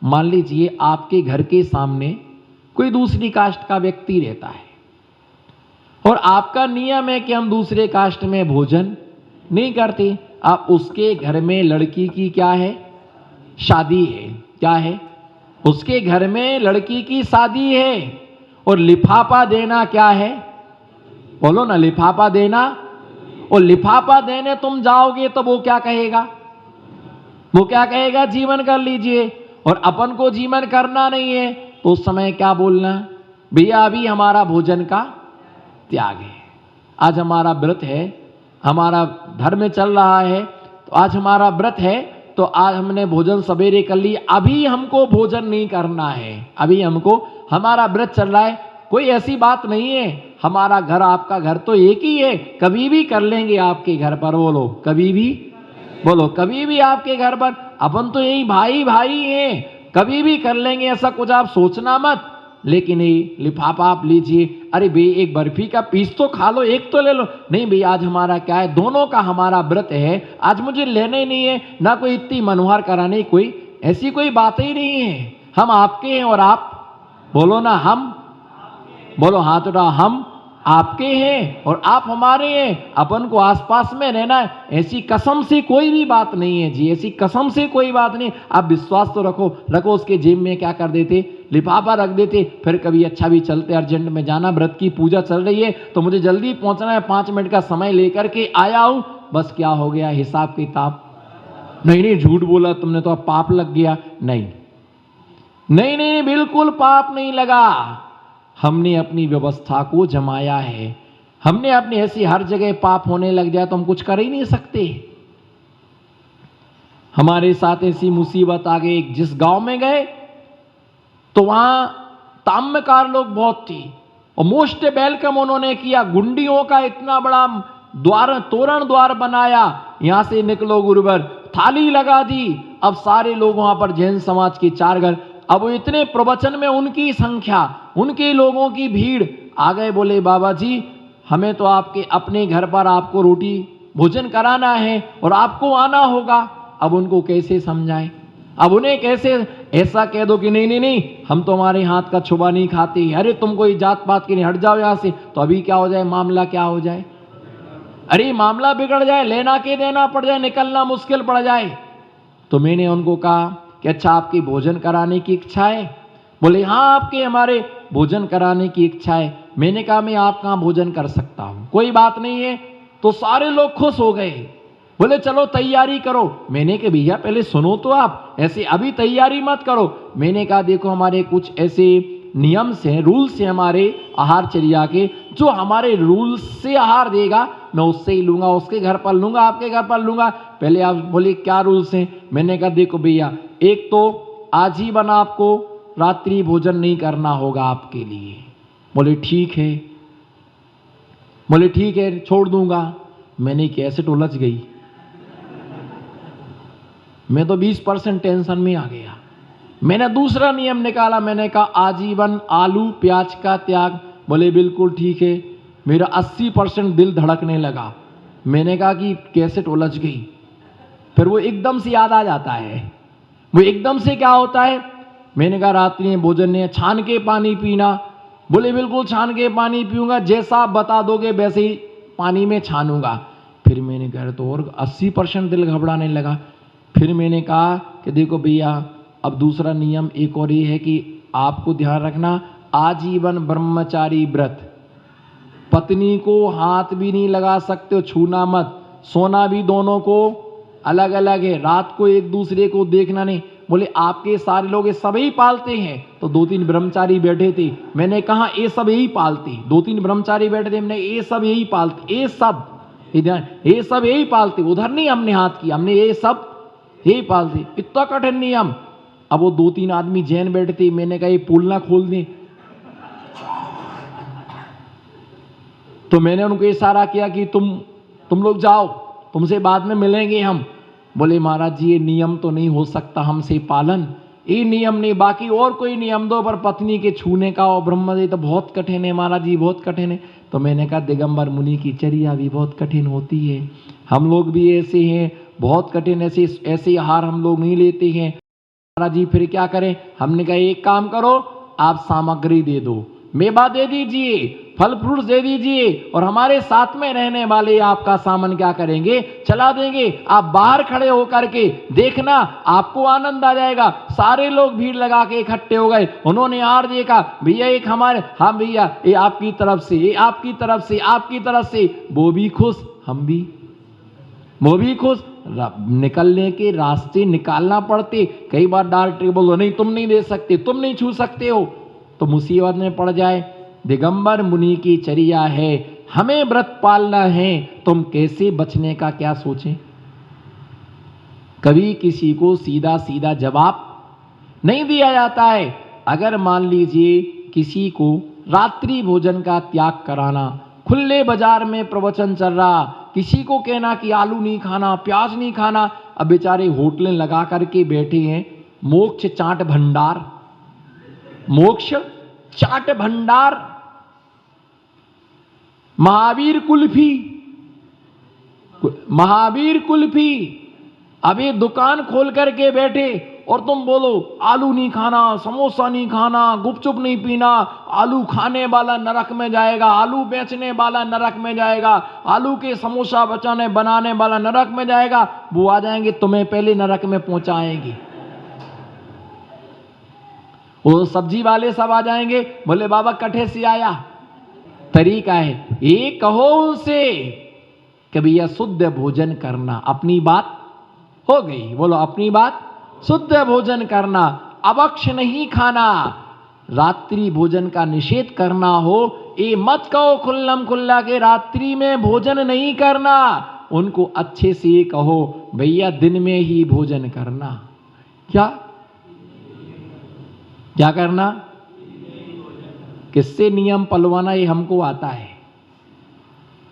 मान लीजिए आपके घर के सामने कोई दूसरी कास्ट का व्यक्ति रहता है और आपका नियम है कि हम दूसरे कास्ट में भोजन नहीं करते। आप उसके घर में लड़की की क्या है, शादी है, क्या है, उसके घर में लड़की की शादी है और लिफाफा देना क्या है, बोलो ना, लिफाफा देना। और लिफाफा देने तुम जाओगे तो वो क्या कहेगा, वो क्या कहेगा, जीवन कर लीजिए। और अपन को जीवन करना नहीं है तो उस समय क्या बोलना, भैया अभी हमारा भोजन का त्याग है, आज हमारा व्रत है, हमारा धर्म चल रहा है, तो आज हमारा व्रत है, तो आज हमने भोजन सवेरे कर लिया, अभी हमको भोजन नहीं करना है, अभी हमको, हमारा व्रत चल रहा है। कोई ऐसी बात नहीं है, हमारा घर आपका घर तो एक ही है, कभी भी कर लेंगे आपके घर पर, बोलो कभी भी, बोलो कभी भी आपके घर पर, अपन तो यही भाई भाई हैं, कभी भी कर लेंगे, ऐसा कुछ आप सोचना मत। लेकिन ये लिफाफा आप लीजिए, अरे भाई एक बर्फी का पीस तो खा लो, एक तो ले लो, नहीं भाई आज हमारा क्या है, दोनों का हमारा व्रत है, आज मुझे लेना ही नहीं है, ना कोई इतनी मनोहर कराने, कोई ऐसी कोई बात ही नहीं है, हम आपके हैं और आप, बोलो ना, हम, बोलो हाथ उठा, हम आपके हैं और आप हमारे हैं, अपन को आसपास में रहना है, ऐसी कसम से कोई भी बात नहीं है जी, ऐसी कसम से कोई बात नहीं। आप विश्वास तो रखो, रखो। उसके जेब में क्या कर देते, लिफाफा रख देते, फिर कभी अच्छा भी चलते, अर्जेंट में जाना, व्रत की पूजा चल रही है तो मुझे जल्दी पहुंचना है, 5 मिनट का समय लेकर के आया हूं, बस क्या हो गया, हिसाब किताब, नहीं नहीं झूठ बोला तुमने तो अब पाप लग गया, नहीं नहीं नहीं, बिल्कुल पाप नहीं लगा, हमने अपनी व्यवस्था को जमाया है, हमने अपनी ऐसी, हर जगह पाप होने लग जाए तो हम कुछ कर ही नहीं सकते। हमारे साथ ऐसी मुसीबत आ गई, जिस गांव में गए तो वहां ताम्यकार लोग बहुत थी और मोस्ट वेलकम उन्होंने किया, गुंडियों का इतना बड़ा द्वार, तोरण द्वार बनाया, यहां से निकलो गुरुवर, थाली लगा दी। अब सारे लोग वहां पर जैन समाज के 4 घर, अब वो इतने प्रवचन में उनकी संख्या, उनके लोगों की भीड़ आ गए, बोले बाबा जी हमें तो आपके अपने घर पर आपको रोटी भोजन कराना है और आपको आना होगा। अब उनको कैसे समझाएं, अब उन्हें कैसे ऐसा कह दो कि नहीं नहीं नहीं, हम तो हमारे हाथ का छुबा नहीं खाते, अरे तुम कोई जात पात की नहीं, हट जाओ यहां से, तो अभी क्या हो जाए, मामला क्या हो जाए, अरे मामला बिगड़ जाए, लेना के देना पड़ जाए, निकलना मुश्किल पड़ जाए। तो मैंने उनको कहा कि अच्छा आपकी भोजन कराने की इच्छा है, बोले हाँ आपके हमारे भोजन कराने की इच्छा है। मैंने कहा मैं आप कहाँ भोजन कर सकता हूं, कोई बात नहीं है। तो सारे लोग खुश हो गए, बोले चलो तैयारी करो। मैंने कहा भैया पहले सुनो तो आप, ऐसे अभी तैयारी मत करो। मैंने कहा देखो हमारे कुछ ऐसे नियम से, रूल्स हैं हमारे आहारचर्या के, जो हमारे रूल्स से आहार देगा मैं उससे ही लूंगा, उसके घर पर लूंगा, आपके घर पर लूंगा। पहले आप बोले क्या रूल्स हैं, मैंने कहा देखो भैया, एक तो आजीवन आपको रात्रि भोजन नहीं करना होगा आपके लिए। बोले ठीक है, बोले ठीक है छोड़ दूंगा। मैंने कैसे उलझ गई, मैं तो 20% टेंशन में आ गया। मैंने दूसरा नियम निकाला, मैंने कहा आजीवन आलू प्याज का त्याग। बोले बिल्कुल ठीक है। मेरा 80% दिल धड़कने लगा। मैंने कहा कि कैसे उलझ गई। फिर वो एकदम से याद आ जाता है, वो एकदम से क्या होता है, मैंने कहा रात्रि में भोजन ने छान के पानी पीना। बोले बिल्कुल छान के पानी पीऊंगा, जैसा आप बता दोगे वैसे ही पानी में छानूंगा। फिर मैंने कहा तो और 80% दिल घबराने लगा। फिर मैंने कहा कि देखो भैया अब दूसरा नियम एक और ये है कि आपको ध्यान रखना, आजीवन ब्रह्मचारी व्रत, पत्नी को हाथ भी नहीं लगा सकते हो, छूना मत, सोना भी दोनों को अलग अलग है, रात को एक दूसरे को देखना नहीं। बोले आपके सारे लोग ये सब ही पालते हैं, तो 2-3 ब्रह्मचारी बैठे थे। मैंने कहा ये सब यही पालते, 2-3 ब्रह्मचारी बैठे थे, हमने ये सब यही पालते, ये सब ये सब यही पालते, उधर नहीं हमने हाथ किया, हमने ये सब यही पालते। इतना कठिन नियम। अब वो 2-3 आदमी जैन बैठे थे, मैंने कहा ये पुल ना खोल दें, तो मैंने उनको इशारा किया कि तुम लोग जाओ, तुमसे बाद में मिलेंगे हम। बोले महाराज जी ये नियम तो नहीं हो सकता हमसे पालन, ये नियम नहीं, बाकी और कोई नियम दो, पर पत्नी के छूने का और ब्रह्मचर्य तो बहुत कठिन है महाराज जी, बहुत कठिन है। तो मैंने कहा दिगंबर मुनि की चर्या भी बहुत कठिन होती है, हम लोग भी ऐसे हैं, बहुत कठिन, ऐसे आहार हम लोग नहीं लेते हैं। महाराज जी फिर क्या करें? हमने कहा एक काम करो, आप सामग्री दे दो, मेवा दे दीजिए, फल फ्रूट दे दीजिए, और हमारे साथ में रहने वाले आपका सामान क्या करेंगे? चला देंगे। आप बाहर खड़े होकर के देखना, आपको आनंद आ जाएगा। सारे लोग भीड़ लगा के इकट्ठे हो गए। उन्होंने आर देखा, भैया एक हमारे, हाँ भैया ये आपकी तरफ से, ये आपकी तरफ से, आपकी तरफ से। वो भी खुश, हम भी, वो भी खुश। निकलने के रास्ते निकालना पड़ते। कई बार डायरेक्टर बोलो नहीं तुम नहीं दे सकते, तुम नहीं छू सकते हो, तो मुसीबत में पड़ जाए। दिगंबर मुनि की चर्या है, हमें व्रत पालना है, तुम कैसे बचने का क्या सोचें? कभी किसी को सीधा सीधा जवाब नहीं दिया जाता है। अगर मान लीजिए किसी को रात्रि भोजन का त्याग कराना, खुले बाजार में प्रवचन चल रहा, किसी को कहना कि आलू नहीं खाना, प्याज नहीं खाना, अब बेचारे होटलें लगा करके बैठे हैं, मोक्ष चाट भंडार, मोक्ष चाट भंडार, महावीर कुल्फी, महावीर कुल्फी, अभी दुकान खोल करके बैठे और तुम बोलो आलू नहीं खाना, समोसा नहीं खाना, गुपचुप नहीं पीना, आलू खाने वाला नरक में जाएगा, आलू बेचने वाला नरक में जाएगा, आलू के समोसा बचाने बनाने वाला नरक में जाएगा। वो आ जाएंगे, तुम्हें पहले नरक में पहुंचाएंगे। वो सब्जी वाले सब आ जाएंगे, बोले बाबा कठे से आया। तरीका है, ये कहो उनसे कि भैया शुद्ध भोजन करना। अपनी बात हो गई, बोलो अपनी बात, शुद्ध भोजन करना, अभक्ष नहीं खाना, रात्रि भोजन का निषेध करना हो। ये मत कहो खुल्लम खुल्ला के रात्रि में भोजन नहीं करना, उनको अच्छे से कहो भैया दिन में ही भोजन करना। क्या क्या करना? किससे नियम पलवाना ये हमको आता है।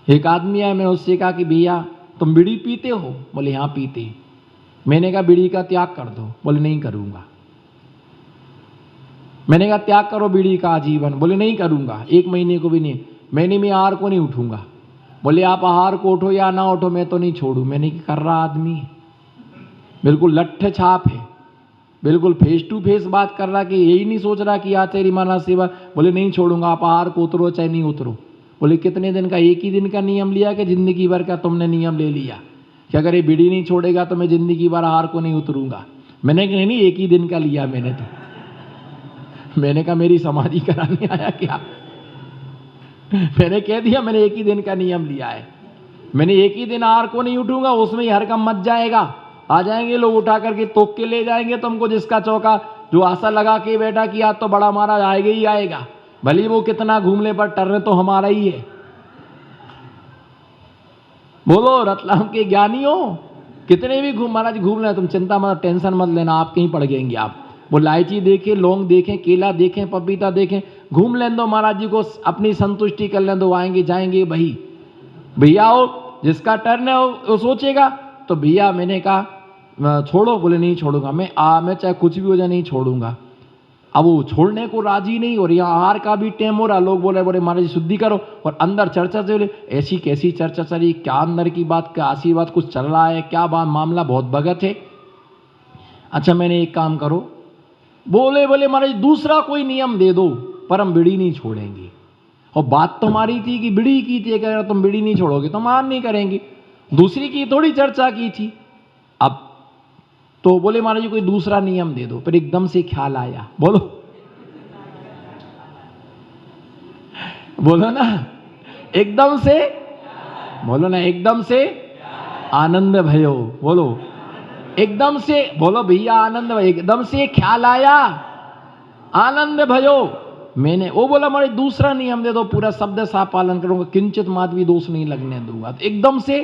एक आदमी आया, मैं उससे कहा कि भैया तुम बीड़ी पीते हो? बोले हाँ पीते। मैंने कहा बीड़ी का त्याग कर दो। बोले नहीं करूंगा। मैंने कहा त्याग करो बीड़ी का आजीवन। बोले नहीं करूंगा, 1 महीने को भी नहीं, महीने में आहार को नहीं उठूंगा। बोले आप आहार को उठो या ना उठो, मैं तो नहीं छोड़ू। मैंने क्या कर रहा आदमी, बिल्कुल लट्ठ छाप है, बिल्कुल फेस टू फेस बात कर रहा कि यही नहीं सोच रहा कि तेरी माना सेवा। बोले नहीं छोड़ूंगा, आप आहार को उतरो चाहे नहीं उतरो। बोले कितने दिन का? 1 ही दिन का नियम लिया कि जिंदगी भर का तुमने नियम ले लिया कि अगर ये बीड़ी नहीं छोड़ेगा तो मैं जिंदगी भर आहार को नहीं उतरूंगा? मैंने कहा नहीं 1 ही दिन का लिया मैंने तो। मैंने कहा मेरी समाधि कराने आया क्या? मैंने कह दिया मैंने 1 ही दिन का नियम लिया है, मैंने 1 ही दिन आहार को नहीं उठूंगा, उसमें ही हर काम मच जाएगा। आ जाएंगे लोग उठा करके तोक के ले जाएंगे तुमको, जिसका चौका जो आशा लगा के बैठा कि आज तो बड़ा महाराज आएगा ही आएगा, भले वो कितना घूमने पर टर्न तो हमारा ही है। बोलो रतलाम के ज्ञानियों, कितने भी घूम महाराज घूम लेना, तुम चिंता मत, टेंशन मत लेना, आप कहीं पड़ जाएंगे। आप वो इलायची देखें, लौंग देखें, केला देखें, पपीता देखें, घूम लें दो, महाराज जी को अपनी संतुष्टि कर लें दो, आएंगे जाएंगे भाई। भैया हो जिसका टर्न है वो सोचेगा। तो भैया मैंने कहा छोड़ो। बोले नहीं छोड़ूंगा, मैं चाहे कुछ भी हो जाए नहीं छोड़ूंगा। अब वो छोड़ने को राजी नहीं, और यहाँ आहार का भी टाइम हो रहा, लोग बोले बोले महाराज शुद्धि करो, और अंदर चर्चा चले। ऐसी कैसी चर्चा चली, क्या अंदर की बात, क्या आशीर्वाद कुछ चल रहा है, क्या बात, मामला बहुत भगत है। अच्छा मैंने एक काम करो, बोले बोले महाराज दूसरा कोई नियम दे दो, पर हम बीड़ी नहीं छोड़ेंगे। और बात तो हमारी थी कि बीड़ी की थी, अगर तुम बीड़ी नहीं छोड़ोगे तो मान नहीं करेंगे, दूसरी की थोड़ी चर्चा की थी। अब तो बोले महाराज जी कोई दूसरा नियम दे दो। फिर एकदम से ख्याल आया, बोलो बोलो ना एकदम से, बोलो ना एकदम से आनंद भयो, बोलो एकदम से, बोलो भैया आनंद, एकदम से ख्याल आया, आनंद भयो। मैंने वो बोला महाराज दूसरा नियम दे दो, पूरा शब्द सा पालन करूंगा, किंचित मात भी दोष नहीं लगने दूंगा। तो एकदम से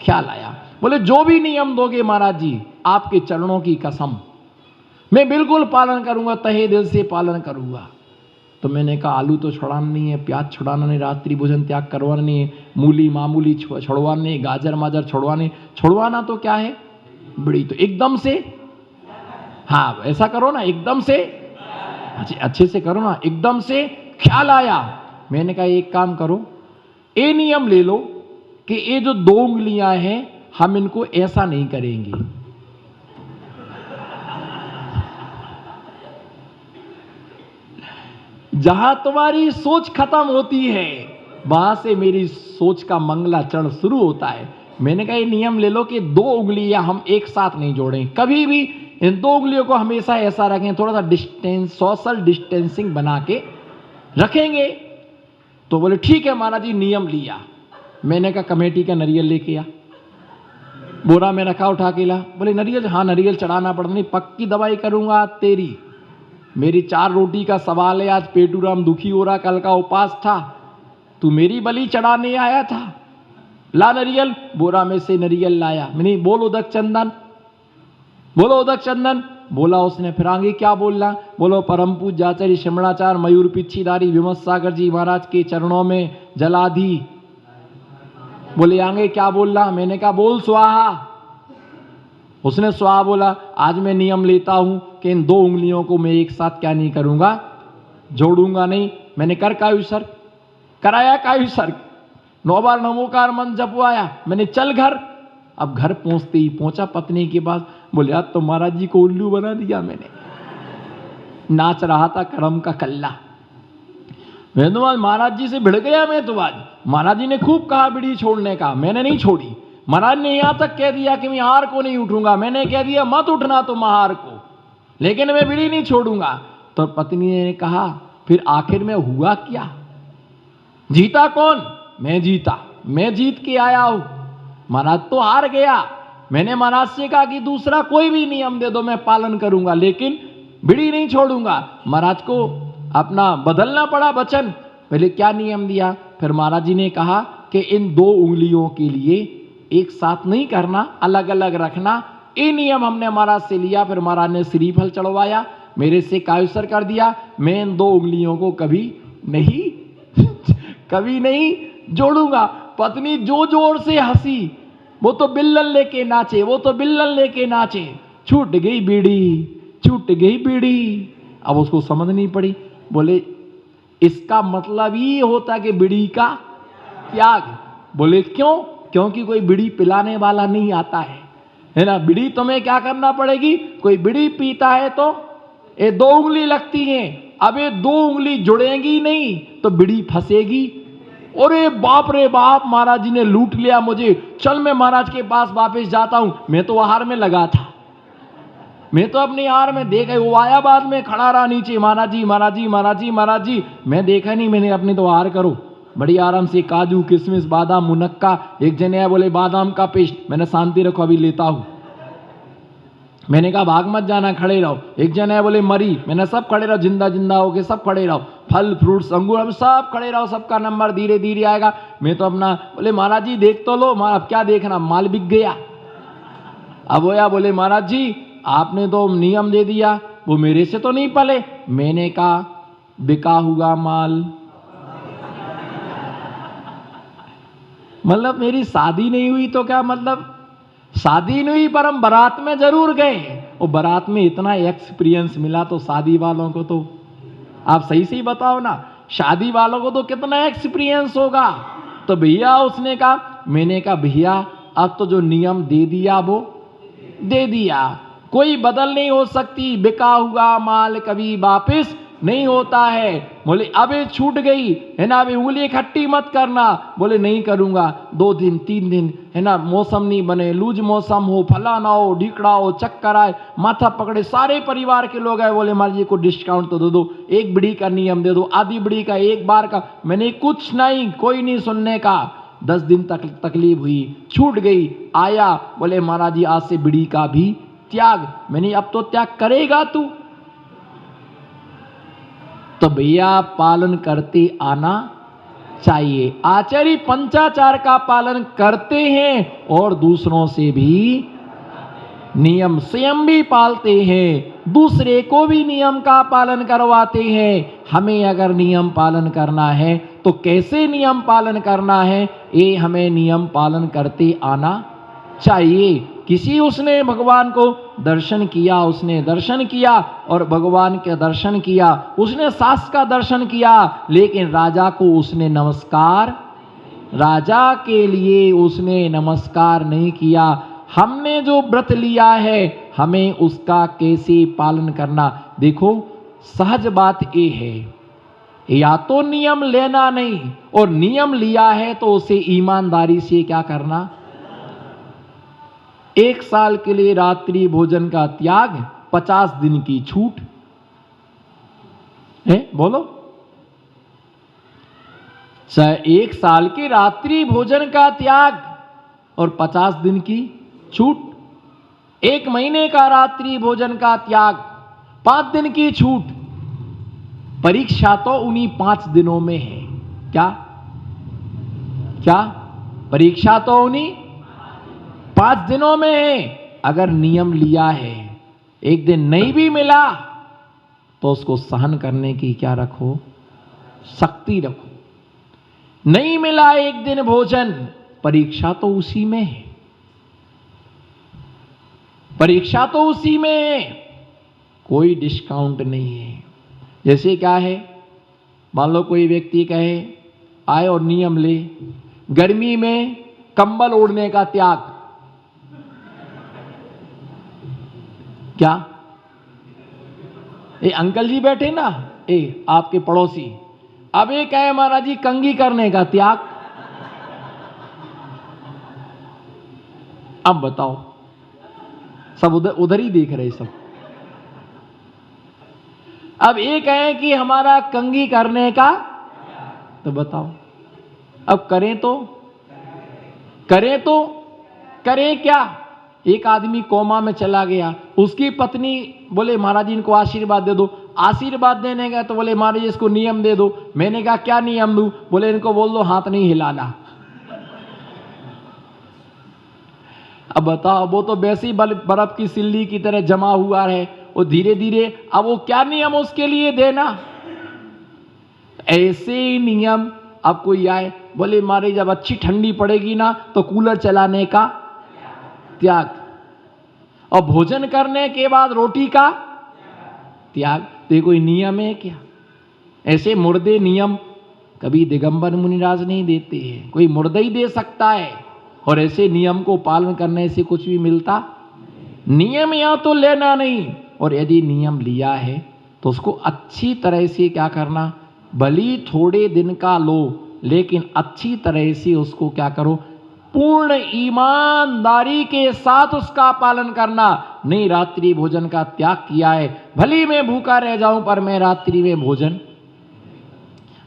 ख्याल आया, बोले जो भी नियम दोगे महाराज जी आपके चरणों की कसम मैं बिल्कुल पालन करूंगा, तहे दिल से पालन करूंगा। तो मैंने कहा आलू तो छुड़ाना नहीं है, प्याज छुड़ाना नहीं, रात्रि भोजन त्याग करवाना नहीं है, मूली मामूली छुड़वाना नहीं, गाजर माजर छुड़वाने, छुड़वाना तो क्या है बीड़ी। तो एकदम से, हाँ ऐसा करो ना, एकदम से अच्छे से करो ना, एकदम से ख्याल आया। मैंने कहा एक काम करो, ये नियम ले लो कि ये जो 2 उंगलियां हैं हम इनको ऐसा नहीं करेंगे। जहां तुम्हारी सोच खत्म होती है वहां से मेरी सोच का मंगलाचरण शुरू होता है। मैंने कहा ये नियम ले लो कि 2 उंगलियां हम एक साथ नहीं जोड़ें, कभी भी इन 2 उंगलियों को हमेशा ऐसा रखें, थोड़ा सा डिस्टेंस, सोशल डिस्टेंसिंग बना के रखेंगे। तो बोले ठीक है महाराज जी, नियम लिया। मैंने कहा कमेटी का नरियल लेके आ। बोरा में रखा, उठा के ला। बोले नरियल? हाँ नरियल चढ़ाना पड़ता। नहीं, पक्की दवाई करूंगा तेरी। मेरी 4 रोटी का सवाल है, आज पेटूराम दुखी हो रहा, कल का उपास था, तू मेरी बलि चढ़ाने आया था, ला नरियल। बोरा में से नरियल लाया। मैंने बोल उदक चंदन, बोलो उदक चंदन। बोला उसने। फिर आगे क्या बोलना? बोलो परम पूज्य आचार्य शिमणाचार्य मयूर पिछीधारी विमल सागर जी महाराज के चरणों में जलाधी। बोले आगे क्या बोलना? मैंने कहा बोल स्वाहा। उसने स्वाहा बोला। आज मैं नियम लेता हूं कि इन 2 उंगलियों को मैं एक साथ क्या नहीं करूंगा, जोड़ूंगा नहीं। मैंने कर कायुसर्ग कराया, कायुसर्ग 9 बार नमोकार मंत्र जपवाया। मैंने चल घर। अब घर पहुंचते ही पहुंचा पत्नी के पास। बोले आज तो महाराज जी को उल्लू बना दिया मैंने, नाच रहा था करम का कल्ला। मैं तो आज महाराज जी से भिड़ गया। मैं तो आज महाराज जी ने खूब कहा बीड़ी छोड़ने का, मैंने नहीं छोड़ी। महाराज ने यहां तक कह दिया कि मैं हार को नहीं उठूंगा। मैंने कह दिया मत उठना तुम हार को, लेकिन मैं बीड़ी नहीं छोड़ूंगा। तो पत्नी ने कहा फिर आखिर में हुआ क्या? जीता कौन? मैं जीता, मैं जीत के आया हूं। महाराज तो हार गया। मैंने महाराज से कहा कि दूसरा कोई भी नियम दे दो मैं पालन करूंगा, लेकिन बीड़ी नहीं छोड़ूंगा। महाराज को अपना बदलना पड़ा वचन। पहले क्या नियम दिया? फिर महाराज जी ने कहा कि इन 2 उंगलियों के लिए एक साथ नहीं करना, अलग अलग रखना। ये नियम हमने महाराज से लिया। फिर महाराज ने श्रीफल चढ़वाया, मेरे से कायुसर कर दिया। मैं इन 2 उंगलियों को कभी नहीं कभी नहीं जोड़ूंगा। पत्नी जो जोर से हंसी, वो तो बिल्लन लेके नाचे, वो तो बिल्लन लेके नाचे। छूट गई बीड़ी, छूट गई बीड़ी। अब उसको समझ नहीं पड़ी। बोले इसका मतलब ये होता कि बीड़ी का त्याग। बोले क्यों? क्योंकि कोई बीड़ी पिलाने वाला नहीं आता है ना। बीड़ी तुम्हें क्या करना पड़ेगी? कोई बीड़ी पीता है तो ये 2 उंगली लगती हैं। अब ये 2 उंगली जुड़ेंगी नहीं तो बीड़ी फंसेगी। अरे बाप रे बाप, महाराज जी ने लूट लिया मुझे। चल मैं महाराज के पास वापस जाता हूं। मैं तो आहार में लगा था, मैं तो अपनी आहार में देखा। वो आया बाद में खड़ा रहा नीचे, महाराज जी महाराज जी महाराज जी महाराज जी। मैं देखा नहीं, मैंने अपनी तो आहार करो बड़ी आराम से, काजू किशमिश बादाम मुनक्का। एक जने आया बोले बादाम का पेस्ट। मैंने शांति रखो अभी लेता हूं। मैंने कहा भाग मत जाना, खड़े रहो। एक जन है बोले मरी। मैंने सब खड़े रहो, जिंदा जिंदा होके सब खड़े रहो। फल फ्रूट्स अंगूर अब सब खड़े रहो, सबका नंबर धीरे धीरे आएगा। मैं तो अपना बोले महाराज जी देख तो लो। अब क्या देखना, माल बिक गया। अब होया बोले महाराज जी आपने तो नियम दे दिया, वो मेरे से तो नहीं पले। मैंने कहा बिका हुआ माल। मतलब मेरी शादी नहीं हुई तो क्या मतलब? शादी नहीं हुई पर हम बारात में जरूर गए। और बारात में इतना एक्सपीरियंस मिला तो शादी वालों को तो आप सही से ही बताओ ना, शादी वालों को तो कितना एक्सपीरियंस होगा। तो भैया उसने कहा, मैंने कहा भैया अब तो जो नियम दे दिया वो दे दिया, कोई बदल नहीं हो सकती। बिका हुआ माल कभी वापस नहीं होता है। बोले अब ये छूट गई है ना, अभी उंगली खट्टी मत करना। बोले नहीं करूंगा। 2 दिन 3 दिन है ना, मौसम नहीं बने, लूज मौसम हो, फला ना हो, ढीकड़ा हो, चक्कर आए, माथा पकड़े, सारे परिवार के लोग आए। बोले महाराज जी को डिस्काउंट तो दे दो, 1 बीड़ी का नियम दे दो, आधी बीड़ी का, 1 बार का। मैंने कुछ नहीं, कोई नहीं सुनने का। 10 दिन तक तकलीफ हुई, छूट गई। आया बोले महाराज जी आज से बीड़ी का भी त्याग। मैंने अब तो त्याग करेगा तू? तो भैया पालन करते आना चाहिए। आचार्य पंचाचार का पालन करते हैं और दूसरों से भी नियम स्वयं भी पालते हैं, दूसरे को भी नियम का पालन करवाते हैं। हमें अगर नियम पालन करना है तो कैसे नियम पालन करना है, ये हमें नियम पालन करते आना चाहिए। किसी उसने भगवान को दर्शन किया, उसने दर्शन किया और भगवान के दर्शन किया, उसने सास का दर्शन किया, लेकिन राजा को उसने नमस्कार, राजा के लिए उसने नमस्कार नहीं किया। हमने जो व्रत लिया है हमें उसका कैसे पालन करना। देखो सहज बात ये है या तो नियम लेना नहीं, और नियम लिया है तो उसे ईमानदारी से क्या करना। 1 साल के लिए रात्रि भोजन का त्याग, 50 दिन की छूट है। बोलो, 1 साल के रात्रि भोजन का त्याग और 50 दिन की छूट, 1 महीने का रात्रि भोजन का त्याग, 5 दिन की छूट। परीक्षा तो उन्हीं 5 दिनों में है। क्या क्या परीक्षा तो उन्हीं 5 दिनों में है। अगर नियम लिया है, एक दिन नहीं भी मिला तो उसको सहन करने की क्या रखो, शक्ति रखो। नहीं मिला एक दिन भोजन, परीक्षा तो उसी में है, परीक्षा तो उसी में है, कोई डिस्काउंट नहीं है। जैसे क्या है, मान लो कोई व्यक्ति कहे आए और नियम ले, गर्मी में कंबल ओढ़ने का त्याग। क्या ये अंकल जी बैठे ना, आपके पड़ोसी, अब ये कहे महाराज जी कंघी करने का त्याग। अब बताओ, सब उधर ही देख रहे सब। अब ये कहें कि हमारा कंघी करने का, तो बताओ अब करें तो करें क्या। एक आदमी कोमा में चला गया, उसकी पत्नी बोले महाराज जी इनको आशीर्वाद दे दो। आशीर्वाद देने गए तो बोले महाराज जी इसको नियम दे दो। मैंने कहा क्या नियम दूं? बोले इनको बोल दो हाथ नहीं हिलाना। अब बताओ, वो तो वैसी बर्फ की सिल्ली की तरह जमा हुआ है, वो धीरे धीरे, अब वो क्या नियम उसके लिए देना। ऐसे ही नियम, अब कोई आए बोले मारे जब अच्छी ठंडी पड़ेगी ना तो कूलर चलाने का त्याग, और भोजन करने के बाद रोटी का त्याग। तो ये कोई नियम है क्या? ऐसे मुर्दे नियम कभी दिगंबर मुनिराज नहीं देते हैं, कोई मुर्दा ही दे सकता है। और ऐसे नियम को पालन करने से कुछ भी मिलता। नियम या तो लेना नहीं, और यदि नियम लिया है तो उसको अच्छी तरह से क्या करना, भली थोड़े दिन का लो लेकिन अच्छी तरह से उसको क्या करो, पूर्ण ईमानदारी के साथ उसका पालन करना। नहीं रात्रि भोजन का त्याग किया है, भली मैं भूखा रह जाऊं पर मैं रात्रि में भोजन,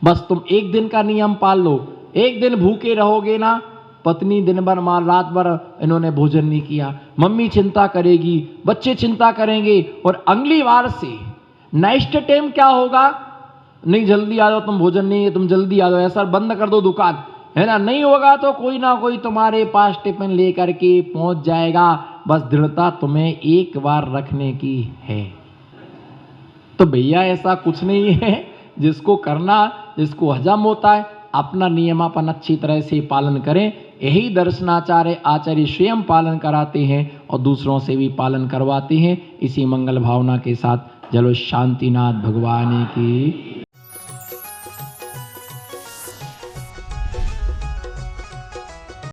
बस तुम एक दिन का नियम पाल लो। एक दिन भूखे रहोगे ना, पत्नी दिन भर मार रात भर इन्होंने भोजन नहीं किया, मम्मी चिंता करेगी, बच्चे चिंता करेंगे, और अगली बार से नेक्स्ट टाइम क्या होगा, नहीं जल्दी आ जाओ, तुम भोजन नहीं है, तुम जल्दी आ जाओ, ऐसा बंद कर दो दुकान, है ना। नहीं होगा तो कोई ना कोई तुम्हारे पास टिफिन लेकर के पहुंच जाएगा। बस दृढ़ता तुम्हें एक बार रखने की है। तो भैया ऐसा कुछ नहीं है, जिसको करना, जिसको हजम होता है, अपना नियमापन अच्छी तरह से पालन करें। यही दर्शनाचार्य आचार्य स्वयं पालन कराते हैं और दूसरों से भी पालन करवाते हैं। इसी मंगल भावना के साथ जलो शांतिनाथ भगवान की